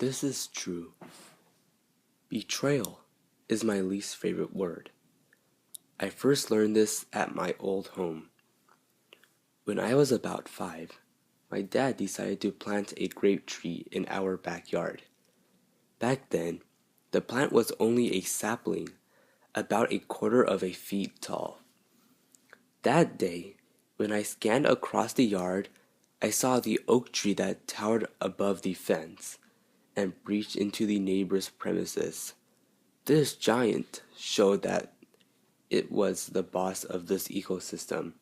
This is true. Betrayal is my least favorite word. I first learned this at my old home. When I was about 5, my dad decided to plant a grape tree in our backyard. Back then, the plant was only a sapling, about a quarter of a feet tall. That day, when I scanned across the yard, I saw the oak tree that towered above the fence and reached into the neighbor's premises. This giant showed that it was the boss of this ecosystem.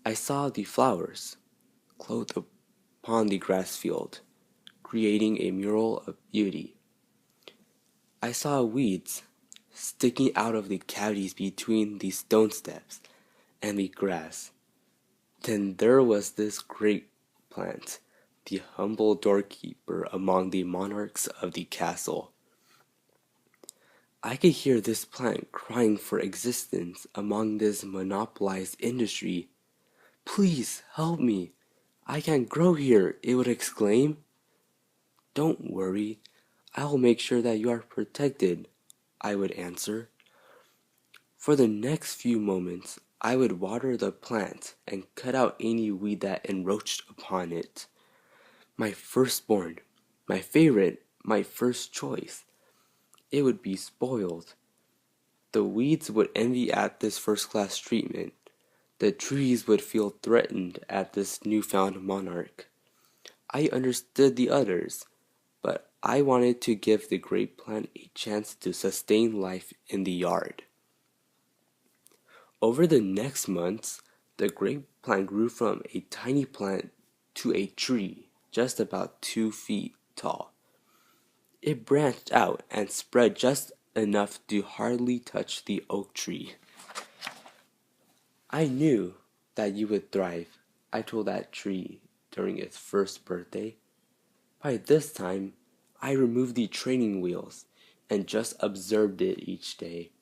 I saw the flowers clothed upon the grass field, creating a mural of beauty. I saw weeds sticking out of the cavities between the stone steps and the grass. Then there was this grape plant, the humble doorkeeper among the monarchs of the castle. I could hear this plant crying for existence among this monopolized industry. "Please help me. I can't grow here," it would exclaim. "Don't worry. I'll make sure that you are protected," I would answer. For the next few moments, I would water the plant and cut out any weed that encroached upon it. My firstborn, my favorite, my first choice. It would be spoiled. The weeds would envy at this first-class treatment. The trees would feel threatened at this newfound monarch. I understood the others, but I wanted to give the grape plant a chance to sustain life in the yard. Over the next months, the grape plant grew from a tiny plant to a tree just about 2 feet tall. It branched out and spread just enough to hardly touch the oak tree. "I knew that you would thrive," I told that tree during its first birthday. By this time, I removed the training wheels and just observed it each day.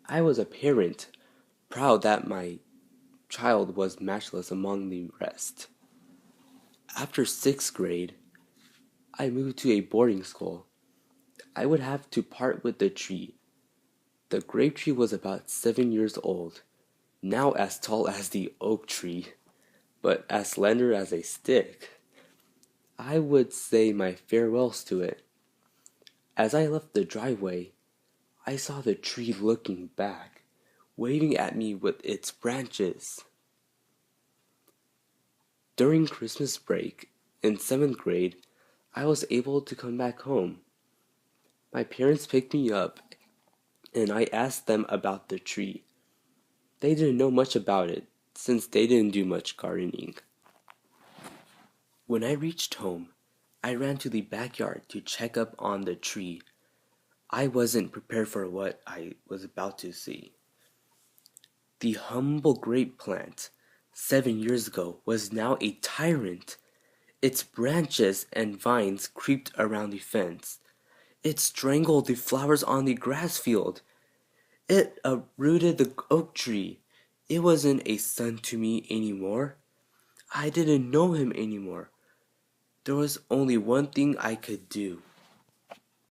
I was a parent, proud that my child was matchless among the rest. After 6th grade, I moved to a boarding school. I would have to part with the tree. The grape tree was about 7 years old, now as tall as the oak tree, but as slender as a stick. I would say my farewells to it. As I left the driveway, I saw the tree looking back, waving at me with its branches. During Christmas break, in 7th grade, I was able to come back home. My parents picked me up, and I asked them about the tree. They didn't know much about it, since they didn't do much gardening. When I reached home, I ran to the backyard to check up on the tree. I wasn't prepared for what I was about to see. The humble grape plant, 7 years ago, was now a tyrant. Its branches and vines creeped around the fence. It strangled the flowers on the grass field. It uprooted the oak tree. It wasn't a son to me anymore. I didn't know him anymore. There was only one thing I could do.